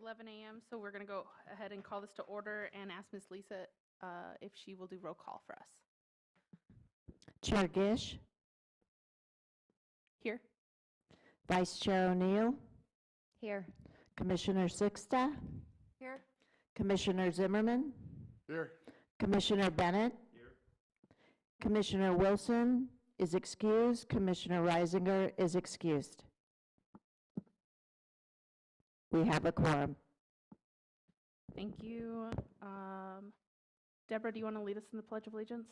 11 a.m., so we're going to go ahead and call this to order and ask Ms. Lisa if she will do roll call for us. Chair Gish, Here. Vice Chair O'Neill, Here. Commissioner Sixta, Here. Commissioner Zimmerman, Here. Commissioner Bennett, Here. Commissioner Wilson is excused, Commissioner Reisinger is excused. We have a quorum. Thank you. Deborah, do you want to lead us in the Pledge of Allegiance?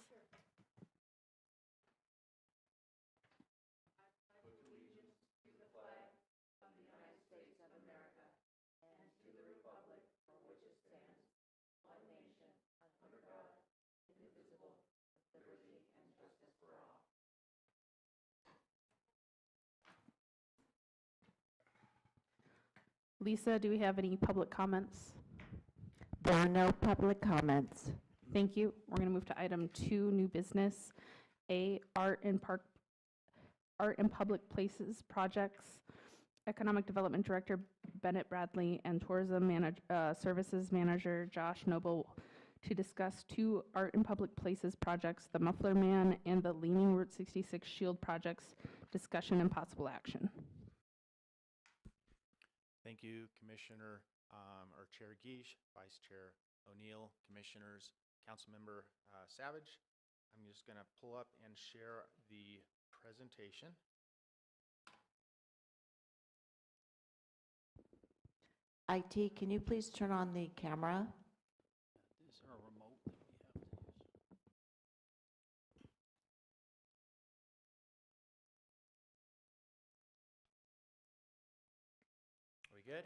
Lisa, do we have any public comments? There are no public comments. Thank you. We're going to move to item 2, new business. A, art and public places projects. Economic Development Director Bennett Bradley and Tourism Services Manager Josh Noble to discuss 2 art and public places projects, the Muffler Man and the Leaning Route 66 Shield projects, discussion and possible action. Thank you, Commissioner or Chair Gish, Vice Chair O'Neill, Commissioners, Councilmember Savage. I'm just going to pull up and share the presentation. IT, can you please turn on the camera? Is there a remote that we have to use? Are we good?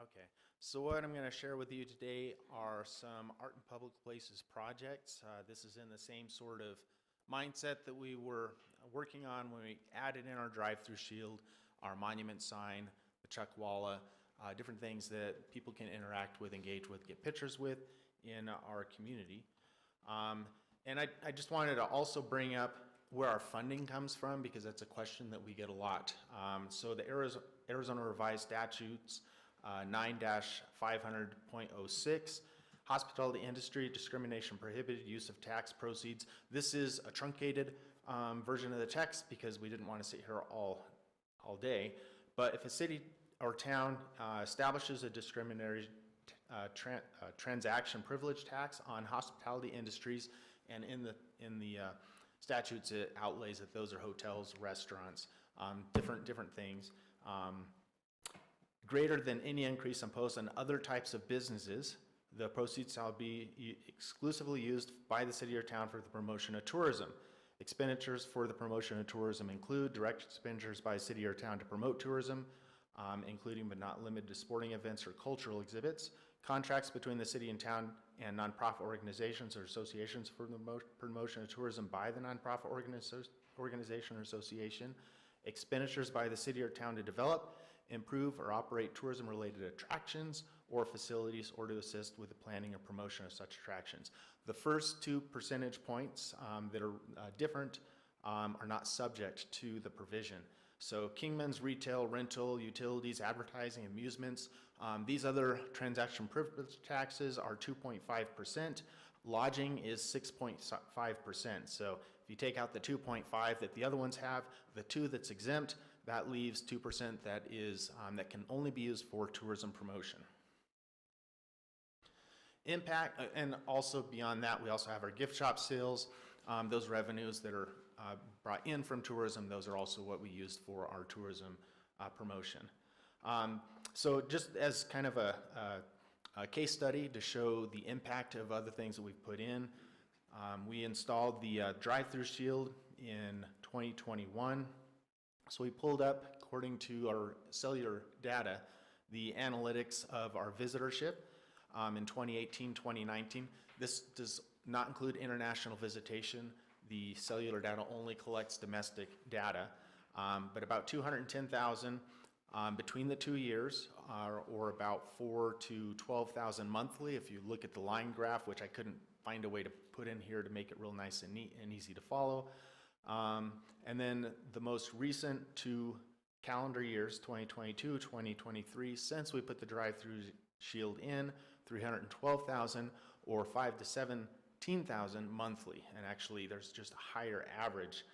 Okay, so what I'm going to share with you today are some art and public places projects. This is in the same sort of mindset that we were working on when we added in our drive-through shield, our monument sign, the Chuck Walla, different things that people can interact with, engage with, get pictures with in our community. And I just wanted to also bring up where our funding comes from, because that's a question that we get a lot. So the Arizona Revised Statutes 9-500.06, hospitality industry, discrimination prohibited, use of tax proceeds. This is a truncated version of the text because we didn't want to sit here all day. But if a city or town establishes a discriminatory transaction privilege tax on hospitality industries, and in the statutes it outlays that those are hotels, restaurants, different things. Greater than any increase imposed on other types of businesses, the proceeds shall be exclusively used by the city or town for the promotion of tourism. Expenditures for the promotion of tourism include direct expenditures by a city or town to promote tourism, including but not limited to sporting events or cultural exhibits, contracts between the city and town and nonprofit organizations or associations for the promotion of tourism by the nonprofit organization or association, expenditures by the city or town to develop, improve or operate tourism-related attractions or facilities, or to assist with the planning or promotion of such attractions. The first 2 percentage points that are different are not subject to the provision. So Kingman's retail, rental, utilities, advertising, amusements, these other transaction privilege taxes are 2.5%. Lodging is 6.5%. So if you take out the 2.5 that the other ones have, the 2 that's exempt, that leaves 2% that is that can only be used for tourism promotion. Impact, and also beyond that, we also have our gift shop sales. Those revenues that are brought in from tourism, those are also what we use for our tourism promotion. So just as kind of a case study to show the impact of other things that we've put in. We installed the drive-through shield in 2021. So we pulled up, according to our cellular data, the analytics of our visitorship in 2018, 2019. This does not include international visitation. The cellular data only collects domestic data, but about 210,000 between the 2 years, or about 4,000 to 12,000 monthly. If you look at the line graph, which I couldn't find a way to put in here to make it real nice and neat and easy to follow. And then the most recent 2 calendar years, 2022, 2023, since we put the drive-through shield in, 312,000 or 5,000 to 17,000 monthly. And actually there's just a higher average.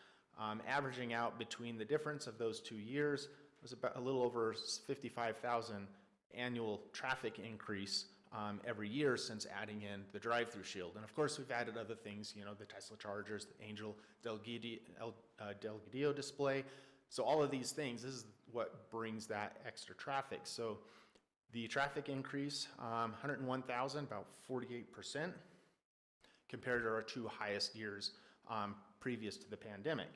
Averaging out between the difference of those 2 years was about a little over 55,000 annual traffic increase every year since adding in the drive-through shield. And of course we've added other things, you know, the Tesla chargers, the Angel Delgadillo display. So all of these things, this is what brings that extra traffic. So the traffic increase, 101,000, about 48%, compared to our 2 highest years previous to the pandemic.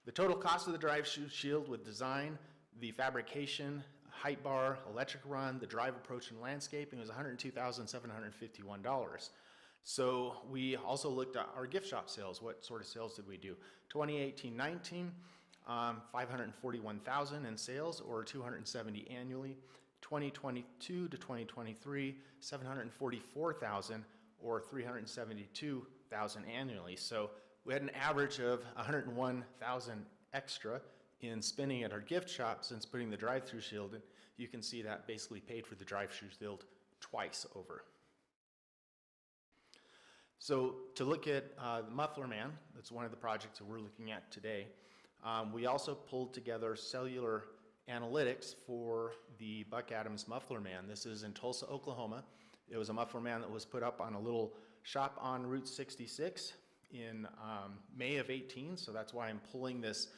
The total cost of the drive-through shield with design, the fabrication, height bar, electric run, the drive approach, and landscaping was $102,751. So we also looked at our gift shop sales. What sort of sales did we do? 2018-19, 541,000 in sales, or 270 annually. 2022 to 2023, 744,000, or 372,000 annually. So we had an average of 101,000 extra in spending at our gift shop since putting the drive-through shield in. You can see that basically paid for the drive-through shield twice over. So to look at the Muffler Man, that's one of the projects that we're looking at today. We also pulled together cellular analytics for the Buck Adams Muffler Man. This is in Tulsa, Oklahoma. It was a Muffler Man that was put up on a little shop on Route 66 in May of 18, so that's why I'm pulling this,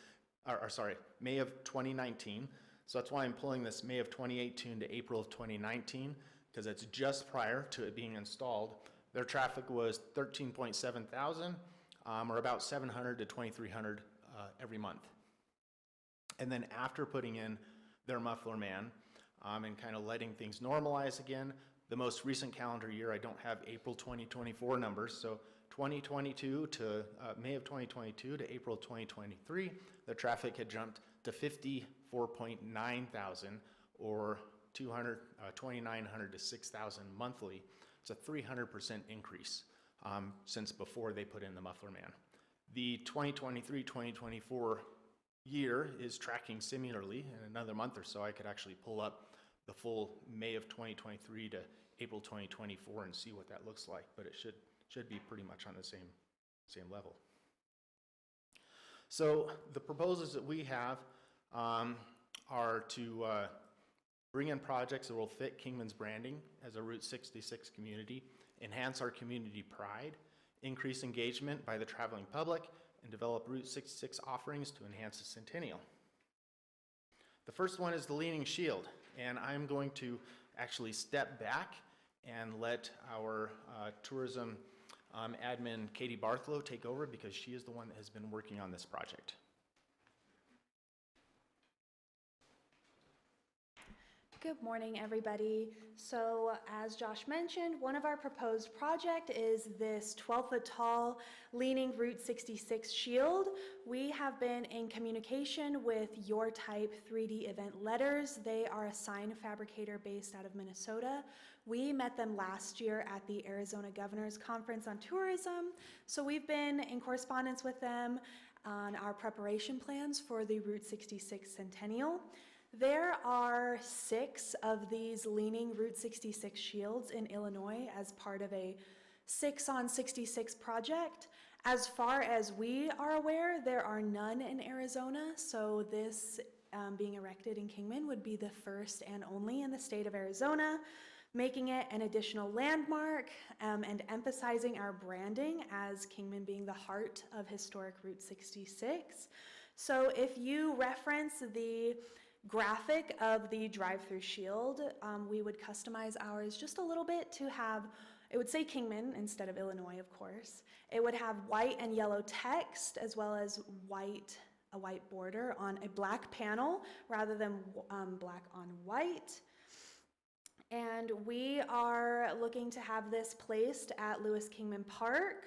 May of 2019. So that's why I'm pulling this May of 2018 to April of 2019, because it's just prior to it being installed. Their traffic was 13.7 thousand, or about 700 to 2,300 every month. And then after putting in their Muffler Man and kind of letting things normalize again, the most recent calendar year, I don't have April 2024 numbers, so 2022 to May of 2022 to April 2023, the traffic had jumped to 54.9 thousand, or 2,900 to 6,000 monthly. It's a 300% increase since before they put in the Muffler Man. The 2023-2024 year is tracking similarly. In another month or so, I could actually pull up the full May of 2023 to April 2024 and see what that looks like, but it should be pretty much on the same level. So the proposals that we have are to bring in projects that will fit Kingman's branding as a Route 66 community, enhance our community pride, increase engagement by the traveling public, and develop Route 66 offerings to enhance the centennial. The first one is the Leaning Shield, and I'm going to actually step back and let our tourism admin, Katie Barthlow, take over because she is the one that has been working on this project. Good morning, everybody. So as Josh mentioned, one of our proposed project is this 12-foot tall leaning Route 66 shield. We have been in communication with Your Type 3D Event Letters. They are a sign fabricator based out of Minnesota. We met them last year at the Arizona Governor's Conference on Tourism. So we've been in correspondence with them on our preparation plans for the Route 66 Centennial. There are 6 of these leaning Route 66 shields in Illinois as part of a 6 on 66 project. As far as we are aware, there are none in Arizona, so this being erected in Kingman would be the first and only in the state of Arizona, making it an additional landmark and emphasizing our branding as Kingman being the heart of historic Route 66. So if you reference the graphic of the drive-through shield. We would customize ours just a little bit to have, it would say Kingman instead of Illinois, of course. It would have white and yellow text as well as a white border on a black panel rather than black on white. And we are looking to have this placed at Lewis Kingman Park.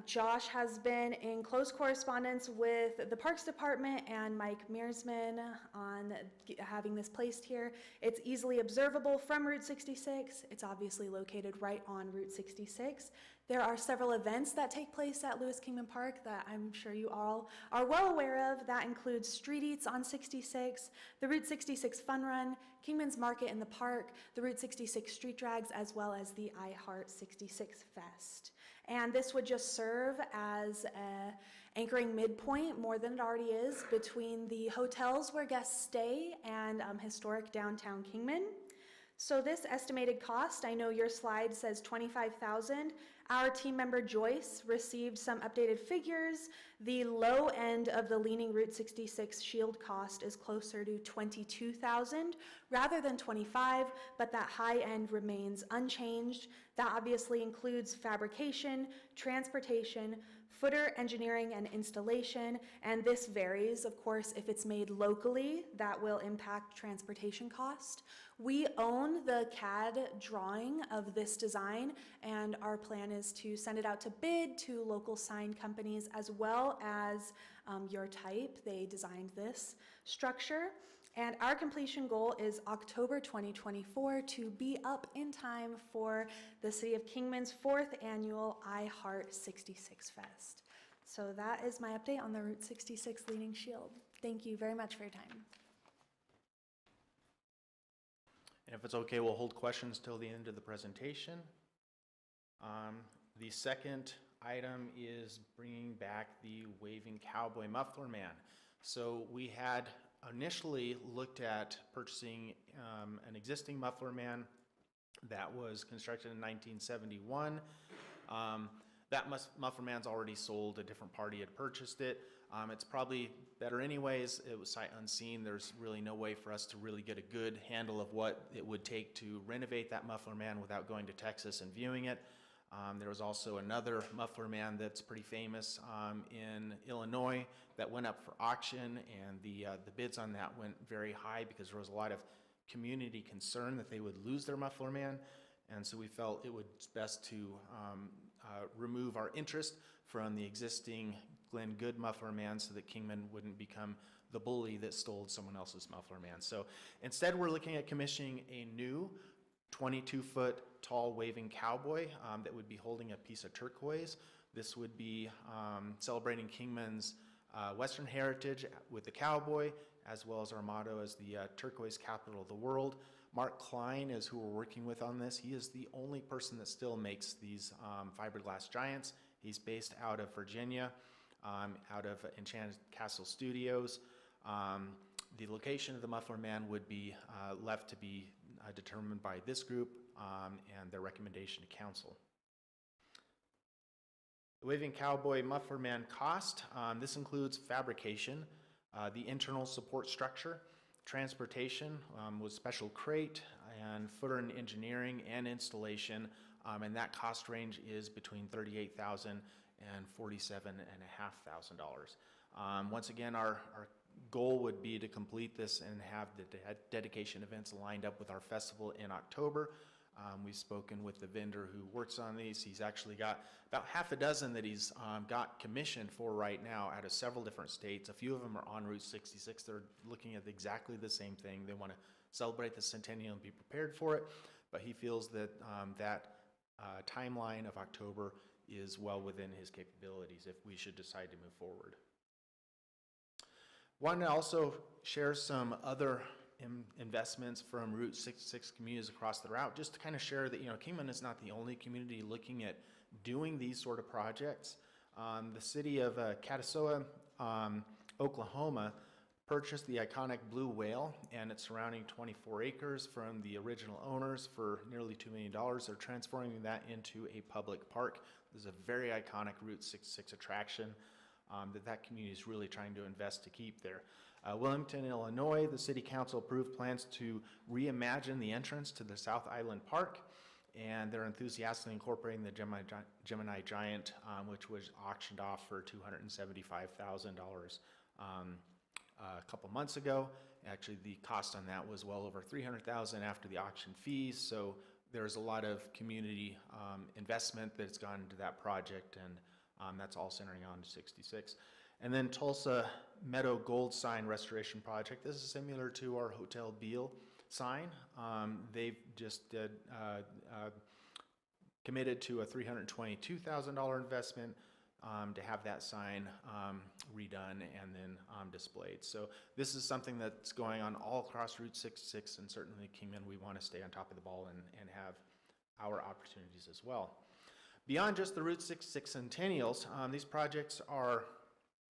Josh has been in close correspondence with the Parks Department and Mike Mearsman on having this placed here. It's easily observable from Route 66. It's obviously located right on Route 66. There are several events that take place at Lewis Kingman Park that I'm sure you all are well aware of. That includes street eats on 66, the Route 66 Fun Run, Kingman's Market in the park, the Route 66 street drags, as well as the I Heart 66 Fest. And this would just serve as an anchoring midpoint, more than it already is, between the hotels where guests stay and historic downtown Kingman. So this estimated cost, I know your slide says $25,000. Our team member Joyce received some updated figures. The low end of the leaning Route 66 shield cost is closer to $22,000 rather than $25,000, but that high end remains unchanged. That obviously includes fabrication, transportation, footer engineering and installation, and this varies, of course, if it's made locally, that will impact transportation cost. We own the CAD drawing of this design, and our plan is to send it out to bid to local sign companies as well as Your Type. They designed this structure. And our completion goal is October 2024 to be up in time for the City of Kingman's 4th annual I Heart 66 Fest. So that is my update on the Route 66 Leaning Shield. Thank you very much for your time. And if it's okay, we'll hold questions till the end of the presentation. The second item is bringing back the Waving Cowboy Muffler Man. So we had initially looked at purchasing an existing muffler man that was constructed in 1971. That muffler man's already sold. A different party had purchased it. It's probably better anyways. It was sight unseen. There's really no way for us to really get a good handle of what it would take to renovate that muffler man without going to Texas and viewing it. There was also another muffler man that's pretty famous in Illinois that went up for auction, and the bids on that went very high because there was a lot of community concern that they would lose their muffler man, and so we felt it was best to remove our interest from the existing Glenn Good muffler man so that Kingman wouldn't become the bully that stole someone else's muffler man. So instead we're looking at commissioning a new 22-foot tall waving cowboy that would be holding a piece of turquoise. This would be celebrating Kingman's Western heritage with the cowboy, as well as our motto as the turquoise capital of the world. Mark Klein is who we're working with on this. He is the only person that still makes these fiberglass giants. He's based out of Virginia, out of Enchanted Castle Studios. The location of the muffler man would be left to be determined by this group and their recommendation to council. The Waving Cowboy Muffler Man cost, this includes fabrication, the internal support structure, transportation with special crate, and footer and engineering and installation, and that cost range is between $38,000 and $47,500. Once again, our goal would be to complete this and have the dedication events lined up with our festival in October. We've spoken with the vendor who works on these. He's actually got about half a dozen that he's got commissioned for right now out of several different states. A few of them are on Route 66. They're looking at exactly the same thing. They want to celebrate the centennial and be prepared for it, but he feels that that timeline of October is well within his capabilities if we should decide to move forward. Want to also share some other investments from Route 66 communities across the route, just to kind of share that, you know, Kingman is not the only community looking at doing these sort of projects. The city of Catasoa, Oklahoma, purchased the iconic Blue Whale and its surrounding 24 acres from the original owners for nearly $2 million. They're transforming that into a public park. This is a very iconic Route 66 attraction that community is really trying to invest to keep there. Wilmington, Illinois, the city council approved plans to reimagine the entrance to the South Island Park, and they're enthusiastically incorporating the Gemini Giant, which was auctioned off for $275,000 a couple months ago. Actually, the cost on that was well over $300,000 after the auction fees, so there's a lot of community investment that's gone into that project, and that's all centering on 66. And then Tulsa Meadow Gold Sign Restoration Project. This is similar to our Hotel Beale sign. They've just committed to a $322,000 investment to have that sign redone and then displayed. So this is something that's going on all across Route 66, and certainly Kingman, we want to stay on top of the ball and have our opportunities as well. Beyond just the Route 66 centennials, these projects are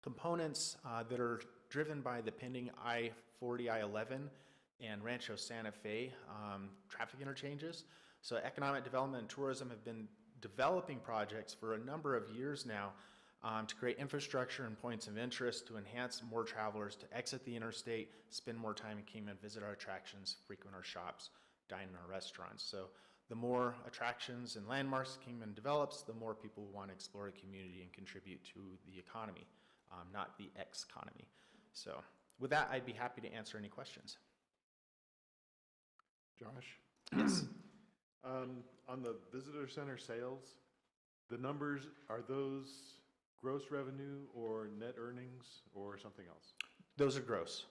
components that are driven by the pending I-40, I-11, and Rancho Santa Fe traffic interchanges. So economic development and tourism have been developing projects for a number of years now to create infrastructure and points of interest to enhance more travelers to exit the interstate, spend more time in Kingman, visit our attractions, frequent our shops, dine in our restaurants. So the more attractions and landmarks Kingman develops, the more people want to explore the community and contribute to the economy, not the ex-economy. So with that, I'd be happy to answer any questions. Josh? Yes. On the visitor center sales, the numbers, are those gross revenue or net earnings or something else? Those are gross.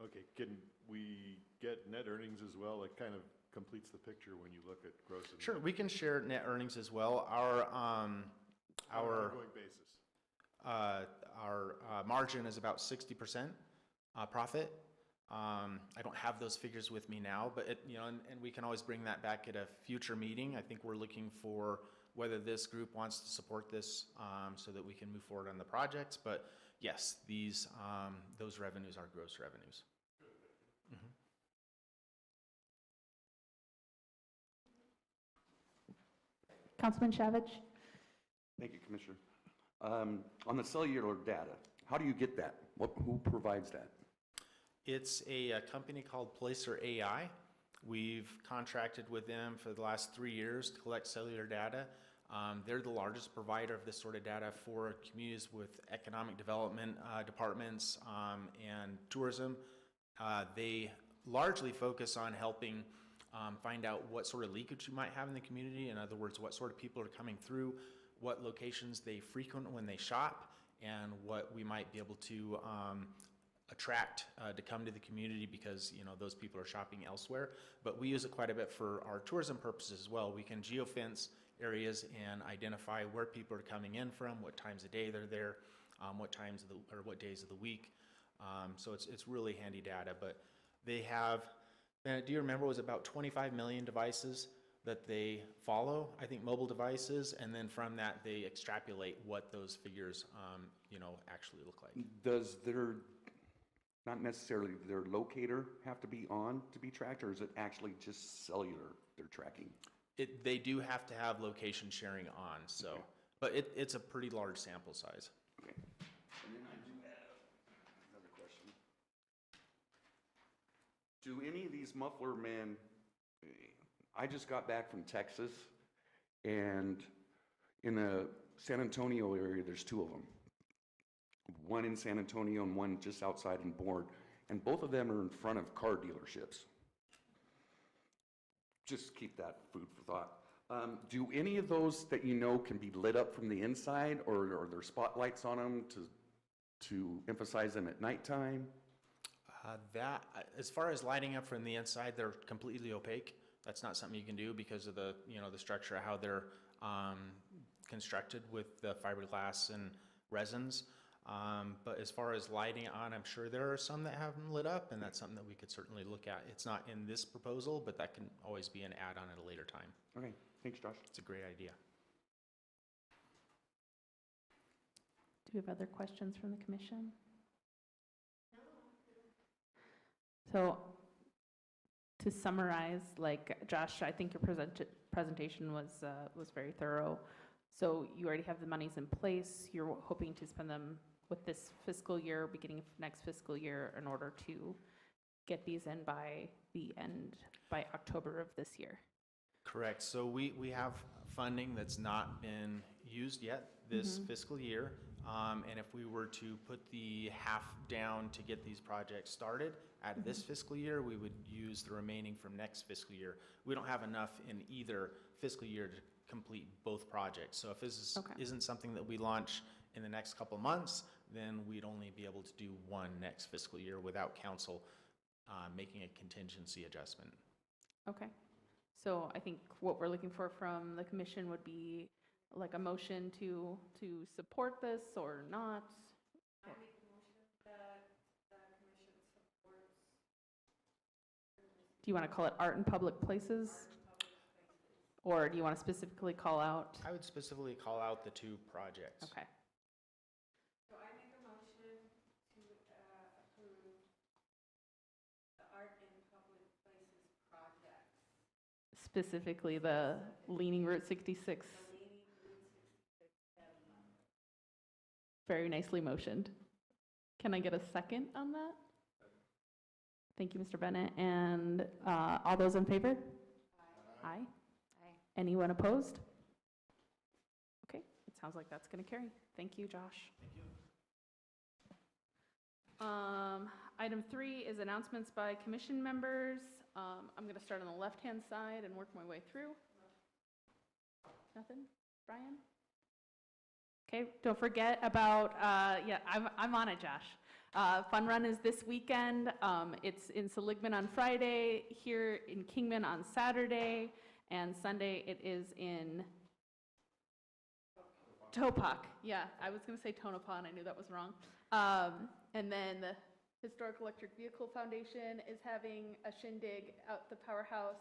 Okay, can we get net earnings as well? It kind of completes the picture when you look at gross and Sure, net. we can share net earnings as well. On an ongoing basis. Our margin is about 60% profit. I don't have those figures with me now, but and we can always bring that back at a future meeting. I think we're looking for whether this group wants to support this so that we can move forward on the projects. But yes, those revenues are gross revenues. Mhm. Councilman Shavich? Thank you, Commissioner. On the cellular data, how do you get that? Who provides that? It's a company called Placer AI. We've contracted with them for the last 3 years to collect cellular data. They're the largest provider of this sort of data for communities with economic development departments and tourism. They largely focus on helping find out what sort of leakage you might have in the community. In other words, what sort of people are coming through, what locations they frequent when they shop, and what we might be able to attract to come to the community because those people are shopping elsewhere. But we use it quite a bit for our tourism purposes as well. We can geofence areas and identify where people are coming in from, what times of day they're there, what days of the week. So it's really handy data. But they have, do you remember, it was about 25 million devices that they follow, I think mobile devices, and then from that they extrapolate what those figures actually look like. Does not necessarily their locator have to be on to be tracked, or is it actually just cellular they're tracking? They do have to have location sharing on, so, Okay. but it's a pretty large sample size. Okay. And then I do have another question. Do any of these muffler men, I just got back from Texas, and in the San Antonio area, there's 2 of them. One in San Antonio and one just outside in Bourne, and both of them are in front of car dealerships. Just keep that food for thought. Do any of those that can be lit up from the inside, or are there spotlights on them to emphasize them at nighttime? As far as lighting up from the inside, they're completely opaque. That's not something you can do because of the structure of how they're constructed with the fiberglass and resins. But as far as lighting on, I'm sure there are some that have them lit up, and that's something that we could certainly look at. It's not in this proposal, but that can always be an add-on at a later time. Okay, thanks, Josh. It's a great idea. Do we have other questions from the commission? So to summarize, like Josh, I think your presentation was very thorough. So you already have the monies in place. You're hoping to spend them with this fiscal year, beginning of next fiscal year, in order to get these in by by October of this year. Correct. So we have funding that's not been used yet this fiscal year. And if we were to put the half down to get these projects started out of this fiscal year, we would use the remaining from next fiscal year. We don't have enough in either fiscal year to complete both projects. So if this Okay. isn't something that we launch in the next couple months, then we'd only be able to do one next fiscal year without council making a contingency adjustment. Okay. So I think what we're looking for from the commission would be like a motion to support this or not. Do you want to call it art in public places? Or do you want to specifically call out? I would specifically call out the two projects. Okay. Specifically the Leaning Route 66. Very nicely motioned. Can I get a second on that? Thank you, Mr. Bennett. And all those in favor? Aye. Anyone opposed? Okay, it sounds like that's going to carry. Thank you, Josh. Item 3 is announcements by commission members. I'm going to start on the left-hand side and work my way through. Nothing? Brian? Okay, don't forget about, yeah, I'm on it, Josh. Fun Run is this weekend. It's in Seligman on Friday, here in Kingman on Saturday, and Sunday it is in Topak. Yeah, I was going to say Tonopah, and I knew that was wrong. And then the Historic Electric Vehicle Foundation is having a shindig out the powerhouse,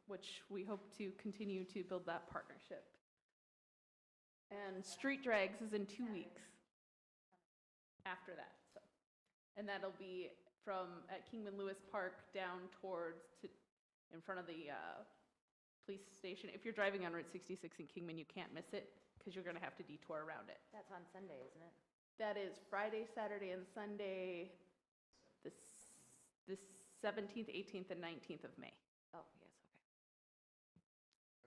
which we hope to continue to build that partnership. And Street Drags is in 2 weeks after that. So, and that'll be from at Kingman Lewis Park down towards in front of the police station. If you're driving on Route 66 in Kingman, you can't miss it because you're going to have to detour around it. That's on Sunday, isn't it? That is Friday, Saturday, and Sunday, the 17th, 18th, and 19th of May. Oh, yes, okay.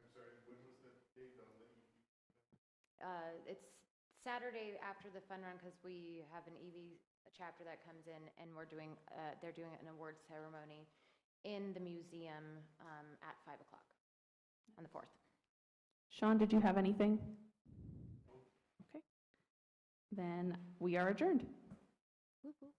I'm sorry, when was the date on the? It's Saturday after the fun run because we have an EV chapter that comes in and they're doing an award ceremony in the museum at 5 o'clock on the 4th. Sean, did you have anything? Okay. Then we are adjourned. Whoop, whoop.